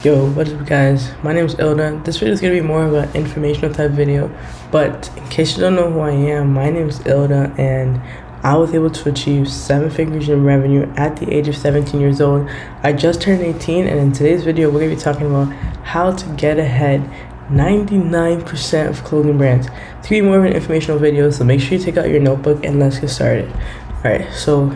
Yo, what is up guys? My name is Ilda. This video is going to be more of an informational type video, but in case you don't know who I am, my name is Ilda and I was able to achieve 7 figures in revenue at the age of 17 years old. I just turned 18 and in today's video we're going to be talking about how to get ahead 99% of clothing brands. It's going to be more of an informational video, so make sure you take out your notebook and let's get started. Alright, so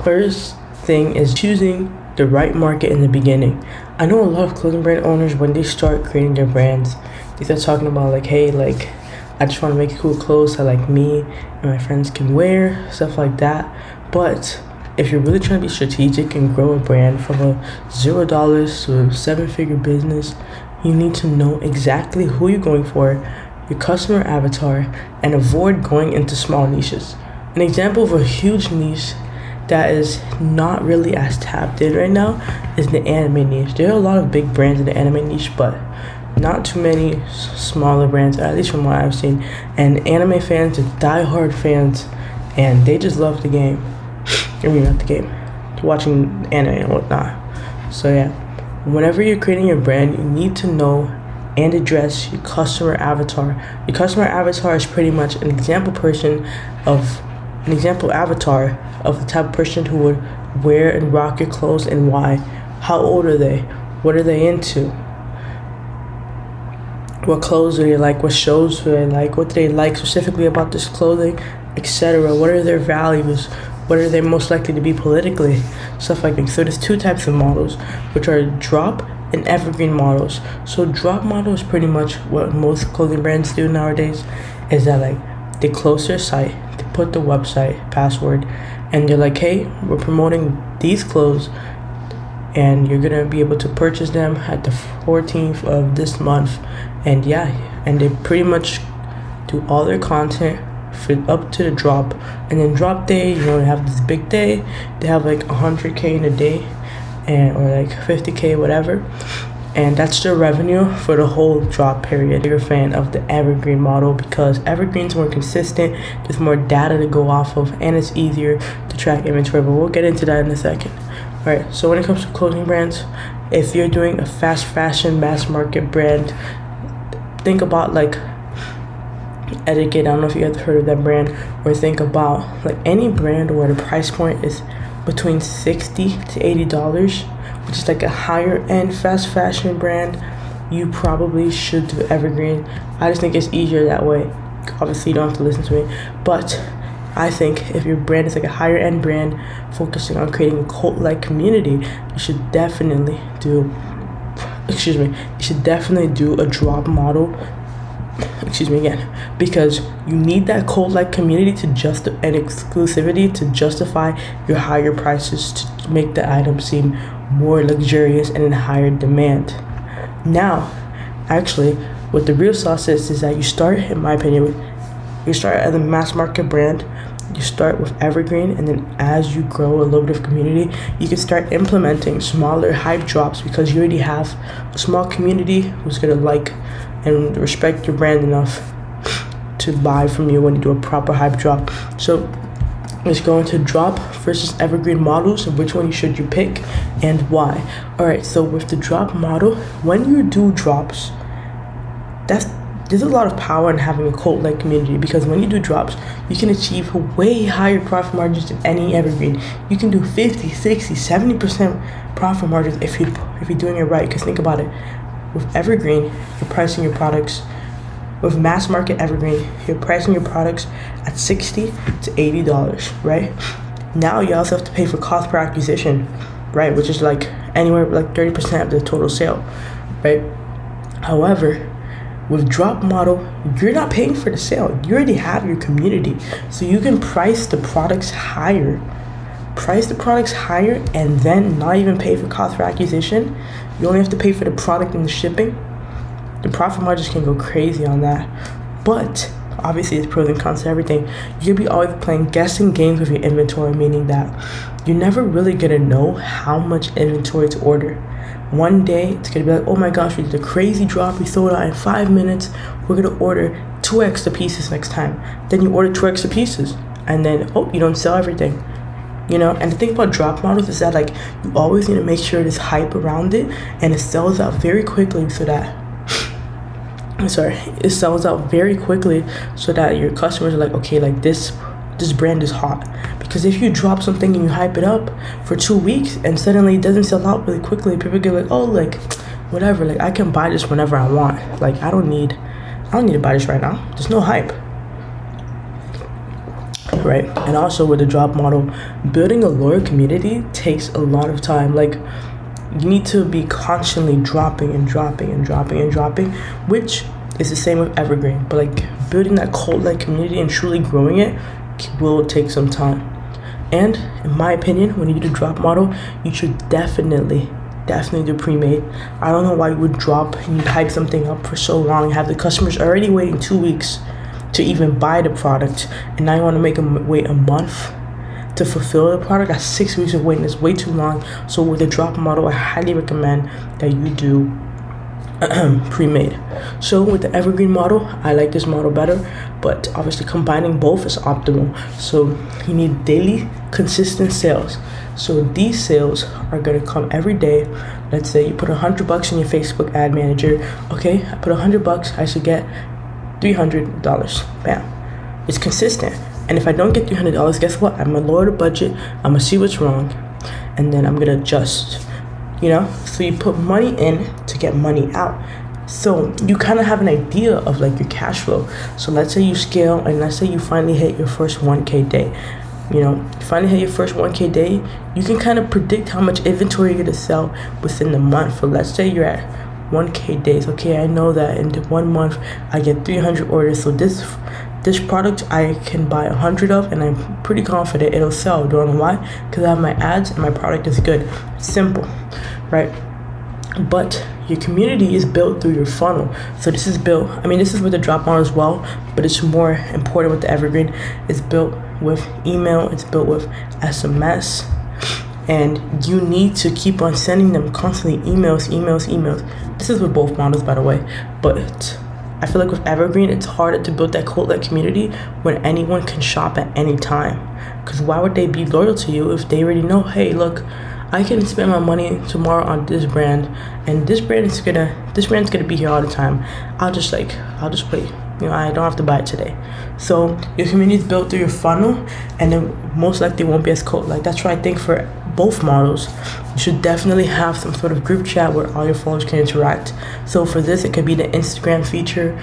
first thing is choosing the right market in the beginning. I know a lot of clothing brand owners, when they start creating their brands, they start talking about like, hey, like I just want to make cool clothes that like me and my friends can wear, stuff like that. But if you're really trying to be strategic and grow a brand from a $0 to a 7-figure business, you need to know exactly who you're going for, your customer avatar, and avoid going into small niches. An example of a huge niche that is not really as tapped in right now is the anime niche. There are a lot of big brands in the anime niche, but not too many smaller brands, at least from what I've seen. And anime fans are diehard fans, and they just love the game. I mean, not the game, watching anime and whatnot. So yeah, whenever you're creating your brand, you need to know and address your customer avatar. Your customer avatar is pretty much an example avatar of the type of person who would wear and rock your clothes and why. How old are they? What are they into? What clothes do they like? What shows do they like? What do they like specifically about this clothing, etc.? What are their values? What are they most likely to be politically? Stuff like that. So there's 2 types of models, which are drop and evergreen models. So drop model is pretty much what most clothing brands do nowadays, is that like they close their site, they put the website password, and they're like, hey, we're promoting these clothes and you're gonna be able to purchase them at the 14th of this month. And yeah, and they pretty much do all their content up to the drop, and then drop day, you know, they have this big day, they have like 100k in a day, and or like 50k, whatever, and that's their revenue for the whole drop period. You're a fan of the evergreen model because evergreen's more consistent, there's more data to go off of, and it's easier to track inventory, but we'll get into that in a second. Alright, so when it comes to clothing brands, if you're doing a fast fashion mass market brand, think about like Etiquette. I don't know if you guys heard of that brand, or think about like any brand where the price point is between $60 to $80, which is like a higher end fast fashion brand. You probably should do evergreen. I just think it's easier that way. Obviously you don't have to listen to me, but I think if your brand is like a higher end brand focusing on creating a cult-like community, you should definitely do a drop model, because you need that cult-like community to and exclusivity to justify your higher prices, to make the item seem more luxurious and in higher demand. Now, actually, what the real sauce is that you start, in my opinion, you start as a mass market brand. You start with evergreen, and then as you grow a little bit of community, you can start implementing smaller hype drops, because you already have a small community who's gonna like and respect your brand enough to buy from you when you do a proper hype drop. So let's go into drop versus evergreen models and which one should you pick and why. Alright, so with the drop model, when you do drops, there's a lot of power in having a cult-like community, because when you do drops, you can achieve way higher profit margins than any evergreen. You can do 50, 60, 70% profit margins if you're doing it right. Because think about it, with evergreen, you're pricing your products, with mass market evergreen, you're pricing your products at $60 to $80, right? Now you also have to pay for cost per acquisition, right? Which is like anywhere like 30% of the total sale, right? However, with drop model, you're not paying for the sale. You already have your community. So you can price the products higher, and then not even pay for cost per acquisition. You only have to pay for the product and the shipping. The profit margins can go crazy on that. But obviously it's pros and cons to everything. You'll be always playing guessing games with your inventory, meaning that you're never really gonna know how much inventory to order. One day it's gonna be like, oh my gosh, we did a crazy drop, we sold out in 5 minutes, we're gonna order 2 extra pieces next time. Then you order 2 extra pieces, and then you don't sell everything. And the thing about drop models is that, like, you always need to make sure there's hype around it and it sells out very quickly so that your customers are like, okay, like this brand is hot. Because if you drop something and you hype it up for 2 weeks and suddenly it doesn't sell out really quickly, people get like, oh, like, whatever, like, I can buy this whenever I want. Like, I don't need to buy this right now. There's no hype, right? And also with the drop model, building a loyal community takes a lot of time. Like, you need to be constantly dropping, which is the same with evergreen. But like building that cult-like community and truly growing it will take some time. And in my opinion, when you do the drop model, you should definitely do pre-made. I don't know why you would drop and you'd hype something up for so long, have the customers already waiting 2 weeks to even buy the product, and now you want to make them wait a month to fulfill the product. That's 6 weeks of waiting. It's way too long. So with the drop model, I highly recommend that you do pre-made. So with the evergreen model, I like this model better, but obviously combining both is optimal. So you need daily consistent sales. So these sales are gonna come every day. Let's say you put $100 in your Facebook ad manager. Okay, I put $100, I should get $300. Bam. It's consistent. And if I don't get $300, guess what? I'm gonna lower the budget. I'm gonna see what's wrong, and then I'm gonna adjust. So you put money in to get money out. So you kind of have an idea of like your cash flow. So let's say you scale, and let's say you finally hit your first 1K day. You finally hit your first 1K day, you can kind of predict how much inventory you're gonna sell within the month. So let's say you're at 1K days. Okay, I know that in 1 month I get 300 orders. So this product I can buy 100 of, and I'm pretty confident it'll sell. Do you know why? Because I have my ads and my product is good. It's simple, right? But your community is built through your funnel. So this is with the drop model as well, but it's more important with the evergreen. It's built with email, it's built with SMS, and you need to keep on sending them constantly emails. This is with both models, by the way, but I feel like with evergreen, it's harder to build that cult-like community when anyone can shop at any time. Because why would they be loyal to you if they already know, hey, look, I can spend my money tomorrow on this brand, and this brand's gonna be here all the time. I'll just wait. I don't have to buy it today. So your community is built through your funnel, and then most likely won't be as cult-like. That's why I think for both models, you should definitely have some sort of group chat where all your followers can interact. So for this, it could be the Instagram feature.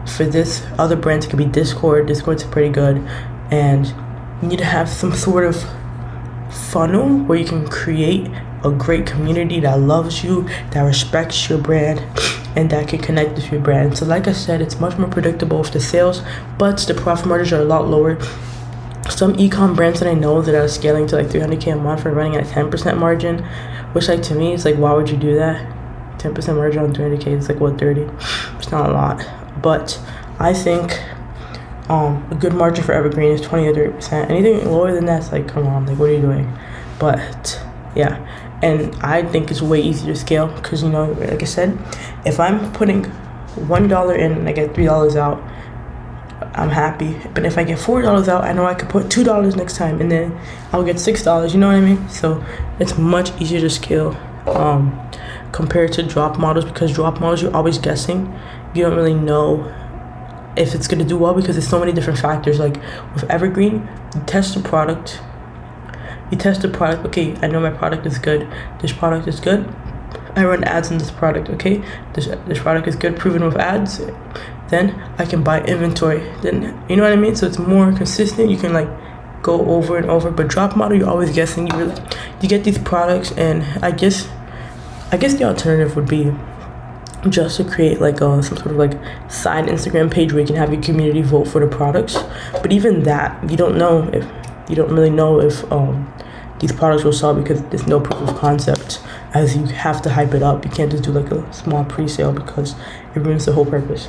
For this other brands, it could be Discord. Discord's pretty good, and you need to have some sort of funnel where you can create a great community that loves you, that respects your brand, and that can connect with your brand. So like I said, it's much more predictable with the sales, but the profit margins are a lot lower. Some e-com brands that I know that are scaling to like 300K a month are running at 10% margin, which like to me is like, why would you do that? 10% margin on 300K is like what, 30? It's not a lot, but I think a good margin for evergreen is 20 or 30%. Anything lower than that's like, come on, like what are you doing? But yeah, and I think it's way easier to scale because, like I said, if I'm putting $1 in and I get $3 out, I'm happy. But if I get $4 out, I know I could put $2 next time, and then I'll get $6. You know what I mean? So it's much easier to scale compared to drop models, because drop models you're always guessing. You don't really know if it's gonna do well because there's so many different factors. Like with evergreen, you test the product. Okay, I know my product is good. This product is good. I run ads on this product. Okay, this product is good, proven with ads. Then I can buy inventory. Then you know what I mean. So it's more consistent. You can like go over and over. But drop model, you're always guessing. You get these products, and I guess the alternative would be just to create like some sort of like side Instagram page where you can have your community vote for the products. But even that, you don't really know if these products will sell because there's no proof of concept, as you have to hype it up. You can't just do like a small pre-sale because it ruins the whole purpose.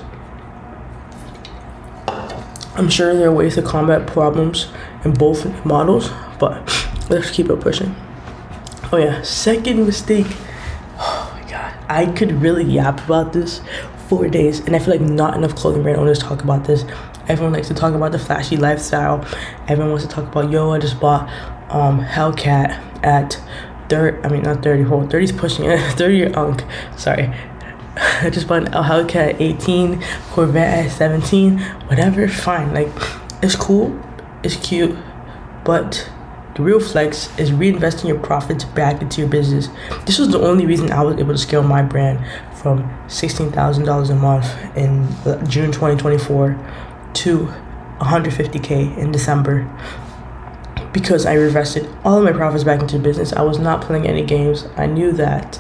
I'm sure there are ways to combat problems in both models, but let's keep it pushing. Oh yeah, second mistake. Oh my god, I could really yap about this for days, and I feel like not enough clothing brand owners talk about this. Everyone likes to talk about the flashy lifestyle. Everyone wants to talk about, yo, I just bought Hellcat at not 30, hold 30's pushing it, 30 sorry. I just bought a Hellcat 18, Corvette at 17, whatever, fine. Like, it's cool, it's cute, but the real flex is reinvesting your profits back into your business. This was the only reason I was able to scale my brand from $16,000 a month in June 2024 to 150K in December, because I reinvested all of my profits back into business. I was not playing any games. I knew that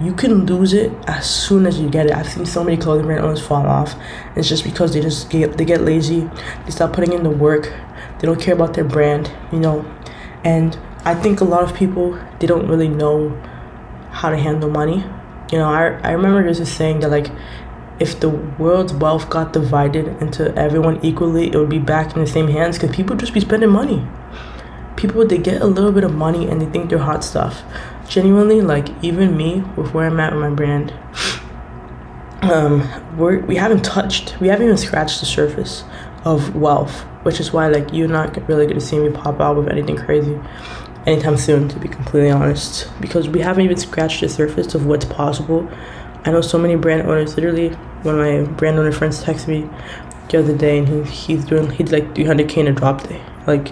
you can lose it as soon as you get it. I've seen so many clothing brand owners fall off. It's just because they get lazy. They stop putting in the work. They don't care about their brand, And I think a lot of people, they don't really know how to handle money. I remember there's this saying that, like, if the world's wealth got divided into everyone equally, it would be back in the same hands, because people just be spending money. People, they get a little bit of money and they think they're hot stuff. Genuinely, like, even me, with where I'm at with my brand, we haven't even scratched the surface of wealth, which is why, like, you're not really gonna see me pop out with anything crazy anytime soon, to be completely honest, because we haven't even scratched the surface of what's possible. I know so many brand owners. Literally, one of my brand owner friends texted me the other day, and he's like 300K in a drop day. Like,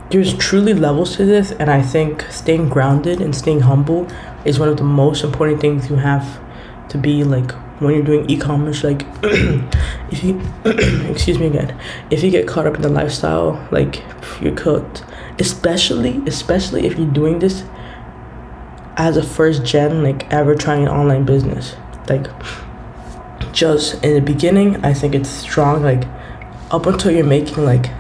there's truly levels to this, and I think staying grounded and staying humble is one of the most important things you have to be, like, when you're doing e-commerce. Like, if you excuse me again, if you get caught up in the lifestyle, like, you're cooked. Especially if you're doing this as a first gen, like, ever trying an online business. Like, just in the beginning, I think it's strong. Like, up until you're making, like,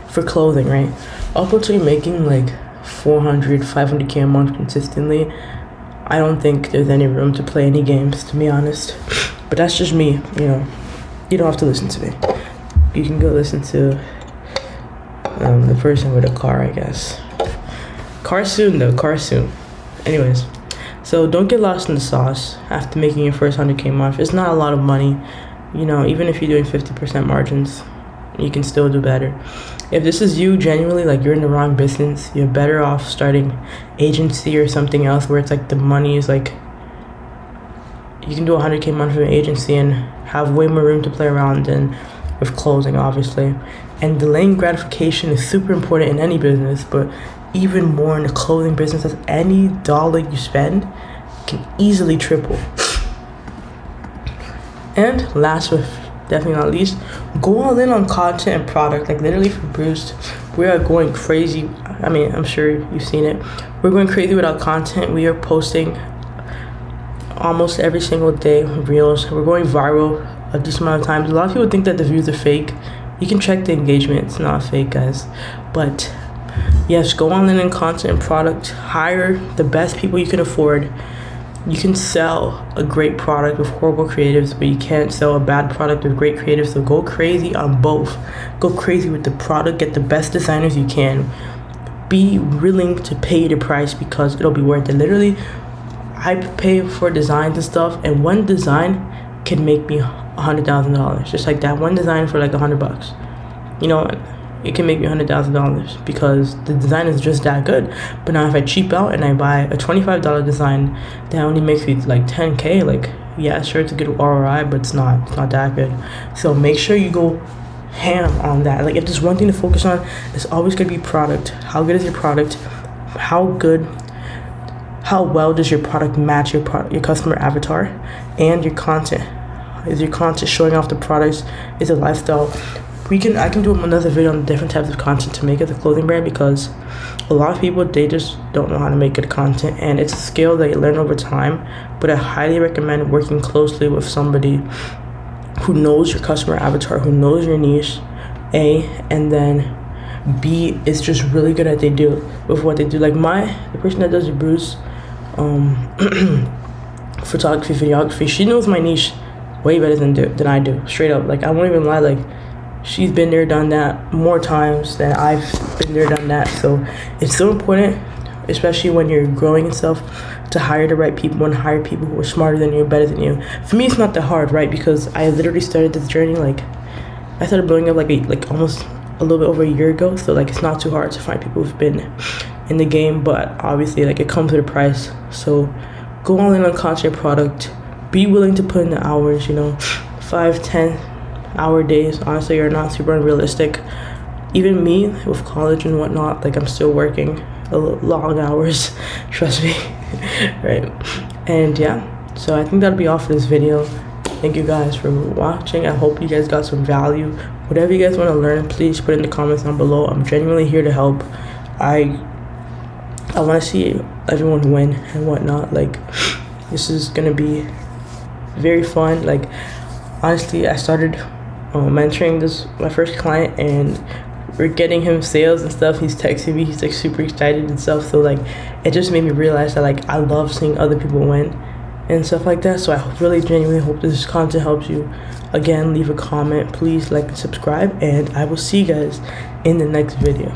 for clothing, right? Up until you're making like 500K a month consistently, I don't think there's any room to play any games, to be honest. But that's just me, You don't have to listen to me. You can go listen to the person with a car, I guess. Car soon. Anyways, so don't get lost in the sauce after making your first 100K month. It's not a lot of money. Even if you're doing 50% margins, you can still do better. If this is you, genuinely, like, you're in the wrong business, you're better off starting agency or something else where it's like the money is like, you can do 100K month for an agency and have way more room to play around than with closing, obviously. And delaying gratification is super important in any business, but even more in the clothing business, as any dollar you spend can easily triple. And last but definitely not least, go all in on content and product. Like, literally, for Bruce, we are going crazy. I mean, I'm sure you've seen it. We're going crazy with our content. We are posting almost every single day reels. We're going viral a decent amount of times. A lot of people think that the views are fake. You can check the engagement. It's not fake, guys. But yes, go all in content and product. Hire the best people you can afford. You can sell a great product with horrible creatives, but you can't sell a bad product with great creatives. So go crazy on both. Go crazy with the product. Get the best designers you can. Be willing to pay the price, because it'll be worth it. Literally, I pay for designs and stuff, and one design can make me $100,000. Just like that, one design for like $100. It can make me $100,000 because the design is just that good. But now if I cheap out and I buy a $25 design that only makes me like 10K, like, yeah, sure, it's a good ROI, but it's not that good. So make sure you go ham on that. Like, if there's one thing to focus on, it's always gonna be product. How good is your product? How well does your product match your customer avatar and your content? Is your content showing off the products? Is it lifestyle? I can do another video on different types of content to make it a clothing brand, because a lot of people, they just don't know how to make good content, and it's a skill that you learn over time. But I highly recommend working closely with somebody who knows your customer avatar, who knows your niche, A, and then B, is just really good at with what they do. Like, the person that does the Bruce photography, videography, she knows my niche way better than I do, straight up. Like, I won't even lie, like, she's been there, done that more times than I've been there, done that. So it's so important, especially when you're growing and stuff, to hire the right people and hire people who are smarter than you, better than you. For me, it's not that hard, right? Because I literally started this journey, like, I started blowing up like almost a little bit over a year ago, so like it's not too hard to find people who've been in the game, but obviously like it comes with a price. So go all in on content product, be willing to put in the hours, you know, 5-10 hour days honestly are not super unrealistic. Even me with college and whatnot, like I'm still working long hours, trust me. Right? And yeah, so I think that'll be all for this video. Thank you guys for watching. I hope you guys got some value. Whatever you guys want to learn, please put in the comments down below. I'm genuinely here to help. I want to see everyone win and whatnot. Like, this is gonna be very fun. Like, honestly, I started mentoring my first client, and we're getting him sales and stuff. He's texting me, he's like super excited and stuff. So like it just made me realize that like I love seeing other people win and stuff like that. So I really genuinely hope this content helps you. Again, leave a comment, please like and subscribe, and I will see you guys in the next video.